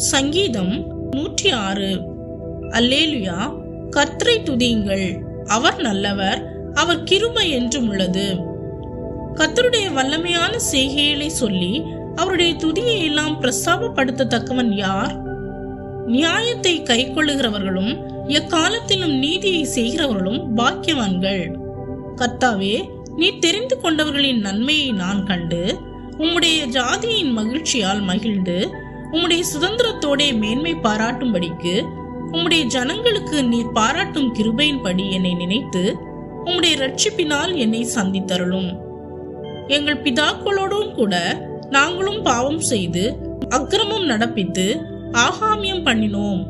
சங்கீதம் 106. அல்லேலுயா, கர்த்தரை துதியுங்கள், அவர் நல்லவர், அவர் கிருபை என்றும் உள்ளது. கர்த்தருடைய வல்லமையான செய்கைகளை சொல்லி அவருடைய துதியை எல்லாம் பிரஸ்தாபப்படுத்தத்தக்கவன் யார்? நியாயத்தை கைக்கொள்ளுகிறவர்களும் எக்காலத்திலும் நீதியை செய்கிறவர்களும் பாக்கியவான்கள். கர்த்தாவே, நீ தெரிந்து கொண்டவர்களின் நன்மையை நான் கண்டு உம்முடைய ஜாதியின் மகிழ்ச்சியால் மகிழ்ந்து உம்முடைய சுதந்திரத்தோட மேன்மை பாராட்டும்படிக்கு உம்முடைய ஜனங்களுக்கு நீர் பாராட்டும் கிருபையின்படி என்னை நினைத்து உம்முடைய இரட்சிப்பினால் என்னை சந்தித்தருளும். எங்கள் பிதாக்களோடும் கூட நாங்களும் பாவம் செய்து அக்கிரமம் நடப்பித்து ஆகாமியம் பண்ணினோம்.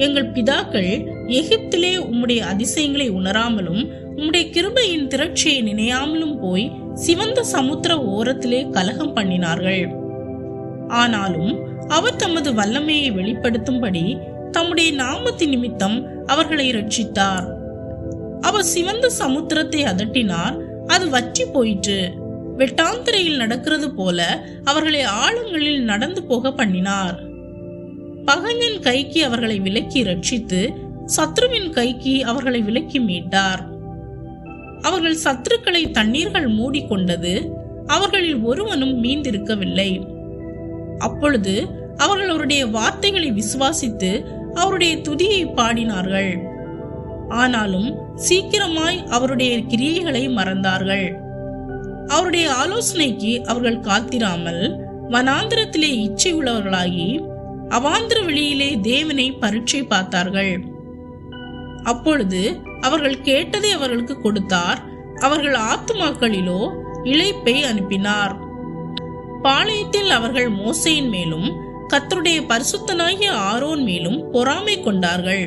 எங்கள் பிதாக்கள் எகிப்திலே உம்முடைய அதிசயங்களை உணராமலும் உம்முடைய கிருபையின் திரட்சியை நினையாமலும் போய் சிவந்த சமுத்திர ஓரத்திலே கலகம் பண்ணினார்கள். ஆனாலும் அவர் தமது வல்லமையை வெளிப்படுத்தும்படி தம்முடைய நாமத்தின் நிமித்தம் அவர்களை இரட்சித்தார். அவர் சிவந்த சமுத்திரத்தை அதட்டினார், அது வற்றி போயிற்று. வெட்டாந்தரையில் நடக்கிறது போல அவர்களை ஆழங்களில் நடந்து போக பண்ணினார். பகைஞன் கைக்கு அவர்களை விலக்கி ரட்சித்து சத்ருவின் கைக்கு அவர்களை விலக்கி மீட்டார். அவர்கள் சத்துருக்களை தண்ணீர்கள் மூடிக்கொண்டது, அவர்களில் ஒருவனும் மீந்திருக்கவில்லை. அப்பொழுது அவர்கள் அவருடைய வார்த்தைகளை விசுவாசித்து அவருடைய துதியை பாடினார்கள். ஆனாலும் சீக்கிரமாய் அவருடைய கிரியைகளை மறந்தார்கள். அவருடைய ஆலோசனைக்கு அவர்கள் காத்திராமல் வனாந்திரத்திலே இச்சை உள்ளவர்களாகி அவாந்திர வெளியிலே தேவனை பரீட்சை பார்த்தார்கள். அப்பொழுது அவர்கள் கேட்டதை அவர்களுக்கு கொடுத்தார். அவர்கள் ஆத்துமாக்களிலோ இளைப்பை அனுப்பினார். பாளையத்தில் அவர்கள் மோசேயின் மேலும் கர்த்தருடைய பரிசுத்தனாகிய ஆரோன் மேலும் பொறாமை கொண்டார்கள்.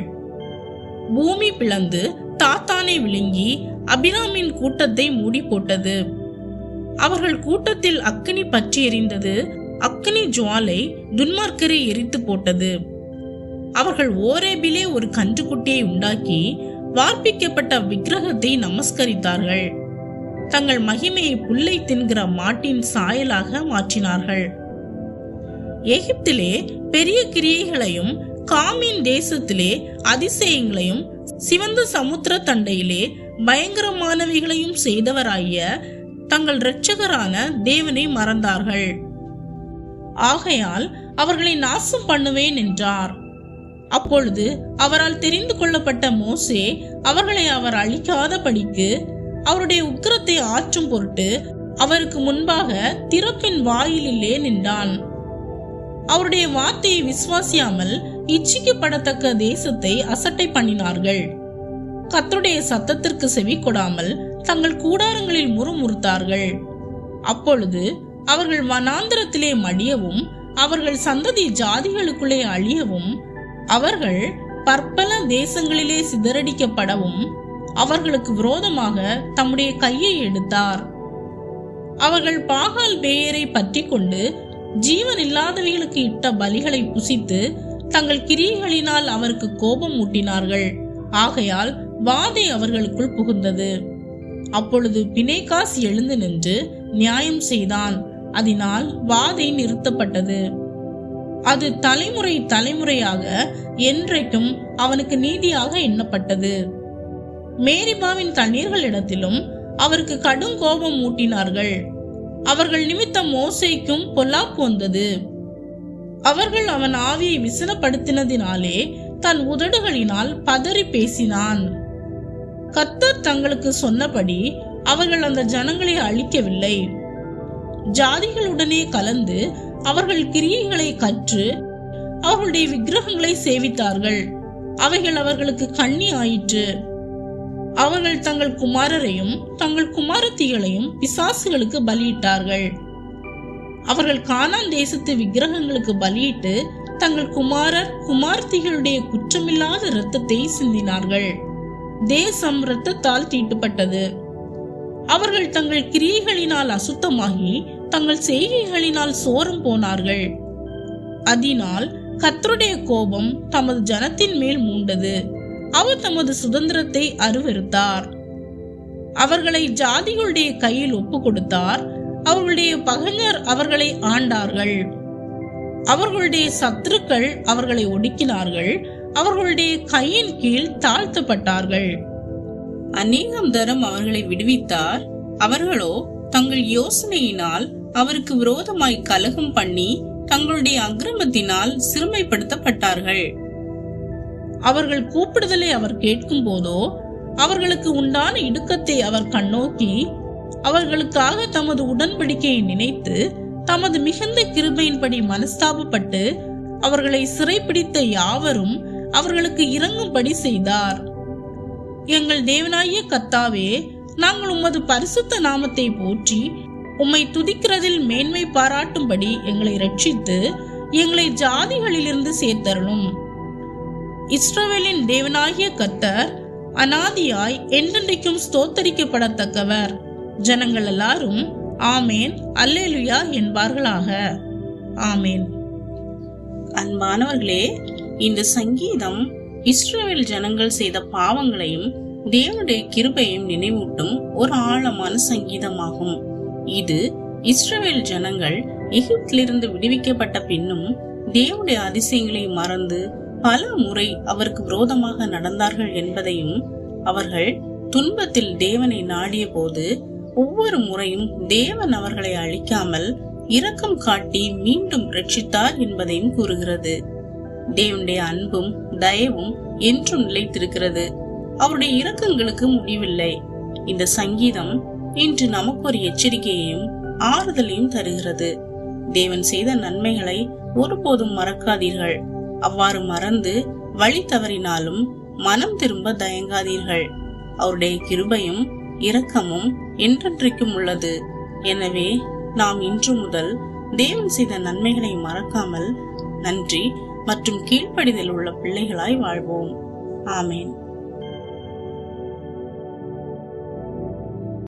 பூமி பிளந்து தாத்தானை விழுங்கி அபிராமின் கூட்டத்தை மூடி போட்டது. அவர்கள் கூட்டத்தில் அக்கினி பற்றி எரிந்தது. அக்கினி ஜுவாலை துன்மார்க்கரை எரித்து போட்டது. அவர்கள் ஓரேபிலே ஒரு கன்றுக்குட்டியை உண்டாக்கி வார்ப்பிக்கப்பட்ட விக்கிரகத்தை நமஸ்கரித்தார்கள். தங்கள் மகிமையை புல்லை தின்கிற மாட்டின் சாயலாக மாற்றினார்கள். எகிப்திலே பெரிய கிரியைகளையும் காமின் தேசத்திலே அதிசயங்களையும் சிவந்த சமுத்திர தண்டையிலே பயங்கரமானவைகளையும் செய்தவராகிய தங்கள் இரட்சகரான தேவனை மறந்தார்கள். ஆகையால் அவர்களை நாசம் பண்ணுவேன் என்றார். அப்பொழுது அவரால் தெரிந்து கொள்ளப்பட்ட மோசே அவர்களை அவர் அழிக்காதபடிக்கு அவருடைய உக்கிரத்தை ஆற்றும் பொருட்டு அவருக்கு முன்பாக திறப்பின் வாயிலிலே நின்றான். அவருடைய வார்த்தையை விசுவாசியாமல் இச்சிக்கப்படத்தக்க தேசத்தை அசட்டை பண்ணினார்கள். கர்த்தருடைய சத்தத்திற்கு செவி கொடாமல் தங்கள் கூடாரங்களில் முறுமுறுத்தார்கள். அப்பொழுது அவர்கள் வனாந்திரத்திலே மடியவும் அவர்கள் சந்ததி ஜாதிகளுக்குள்ளே அழியவும் அவர்கள் பற்பல தேசங்களிலே சிதறடிக்கப்படவும் அவர்களுக்கு விரோதமாக தம்முடைய கையை எடுத்தார். அவர்கள் பாகால் பேயரை பற்றி கொண்டு ஜீவன் இல்லாதவைகளுக்கு இட்ட பலிகளை புசித்து தங்கள் கிரியைகளினால் அவருக்கு கோபம் ஊட்டினார்கள். ஆகையால் வாதை அவர்களுக்குள் புகுந்தது. அப்பொழுது பினேகாஸ் எழுந்து நின்று நியாயம் செய்தான். அதனால் வாதை நிறுத்தப்பட்டது. அது தலைமுறை தலைமுறையாக என்றைக்கும் அவனுக்கு நீதியாக எண்ணப்பட்டது. மேரிபாவின் தண்ணீர்களிடத்திலும் அவருக்கு கடும் கோபம் மூட்டினார்கள். அவர்கள் நிமித்தம் மோசேக்கும் பொல்லாப்பு வந்தது. அவர்கள் அவன் ஆவியை விசனப்படுத்தினதினாலே தன் உதடுகளினால் பதறி பேசினான். கர்த்தர் தங்களுக்கு சொன்னபடி அவர்கள் அந்த ஜனங்களை அழிக்கவில்லை. ஜாதிகளுடனே கலந்து அவர்கள் கிரியைகளை கற்று அவர்களுடைய விக்கிரகங்களை சேவித்தார்கள். அவைகள் அவர்களுக்கு கண்ணி ஆயிற்று. அவர்கள் தங்கள் குமாரரையும் தங்கள் குமாரத்திகளையும் பிசாசுகளுக்கு பலியிட்டார்கள். அவர்கள் கானான் தேசத்து விக்கிரகங்களுக்கு பலியிட்டு தங்கள் குமாரர் குமார்த்திகளுடைய குற்றமில்லாத இரத்தத்தை சிந்தினார்கள். தேசம் இரத்தத்தால் தீட்டுப்பட்டது. அவர்கள் தங்கள் கிரியைகளினால் அசுத்தமாகி தங்கள் செய்கைகளினால் சோரம் போனார்கள். அதனால் கர்த்தருடைய கோபம் தமது ஜனத்தின் மேல் மூண்டது. அவர் தமது சுதந்திரத்தை அருவருத்தார். அவர்களை ஜாதிகளுடைய கையில் ஒப்பு கொடுத்தார். அவர்களுடைய பகைஞர் அவர்களை ஆண்டார்கள். அவர்களுடைய சத்துருக்கள் அவர்களை ஒடுக்கினார்கள், அவர்களுடைய கையின் கீழ் தாழ்த்தப்பட்டார்கள். அநேகம் தரம் அவர்களை விடுவித்தார். அவர்களோ தங்கள் யோசனையினால் அவருக்கு விரோதமாய் கலகம் பண்ணி தங்களுடைய அக்கிரமத்தினால் சிறுமைப்படுத்தப்பட்டார்கள். அவர்கள் கூப்பிடுதலை அவர் கேட்கும் போதோ அவர்களுக்கு உண்டான இடுக்கத்தை அவர் கண்ணோக்கி அவர்களுக்காக தமது உடன்படிக்கையை நினைத்து தமது மிகுந்த கிருபையின்படி மனஸ்தாபப்பட்டு அவர்களை சிறைப்பிடித்த யாவரும் அவர்களுக்கு இரங்கும்படி செய்தார். எங்கள் தேவனாகிய கர்த்தாவே, நாங்கள் உமது பரிசுத்த நாமத்தை போற்றி உம்மை துதிக்கிறதில் மேன்மை பாராட்டும்படி எங்களை ரட்சித்து எங்களை ஜாதிகளிலிருந்து சேர்த்தருளும். இஸ்ரவேலின் தேவனாகிய கர்த்தர் அநாதியாய் என்றென்றைக்கும் ஸ்தோத்தரிக்கப்படத்தக்கவர். ஜனங்கள் எல்லாரும் ஆமேன் அல்லேலுயா என்பார்களாக. ஆமேன். அன்பானவர்களே, இந்த சங்கீதம் இஸ்ரவேல் ஜனங்கள் செய்த பாவங்களையும் தேவனுடைய கிருபையும் நினைவூட்டும் ஒரு ஆழமான சங்கீதமாகும். இது இஸ்ரவேல் ஜனங்கள் எகிப்திலிருந்து விடுவிக்கப்பட்ட பின்னும் தேவனுடைய அதிசயங்களை மறந்து பல முறை அவருக்கு விரோதமாக நடந்தார்கள் என்பதையும், அவர்கள் துன்பத்தில் தேவனை நாடிய போது ஒவ்வொரு முறையும் தேவன் அவர்களை அழிக்காமல் இரக்கம் காட்டி மீண்டும் ரட்சித்தார் என்பதையும் கூறுகிறது. தேவனுடைய அன்பும் தயவும் என்றும் நிலைத்திருக்கிறது. அவருடைய இரக்கங்களுக்கு முடிவில்லை. இந்த சங்கீதம் இன்று நமக்கு ஒரு எச்சரிக்கையையும் ஆறுதலையும் தருகிறது. தேவன் செய்த நன்மைகளை ஒருபோதும் மறக்காதீர்கள். அவ்வாறு மறந்து வழி தவறினாலும் மனம் திரும்ப தயங்காதீர்கள். அவருடைய கிருபையும் இரக்கமும் என்றென்றைக்கும் உள்ளது. எனவே நாம் இன்று முதல் தேவன் செய்த நன்மைகளை மறக்காமல் நன்றி மற்றும் கீழ்ப்படிதல் உள்ள பிள்ளைகளாய் வாழ்வோம். ஆமேன்.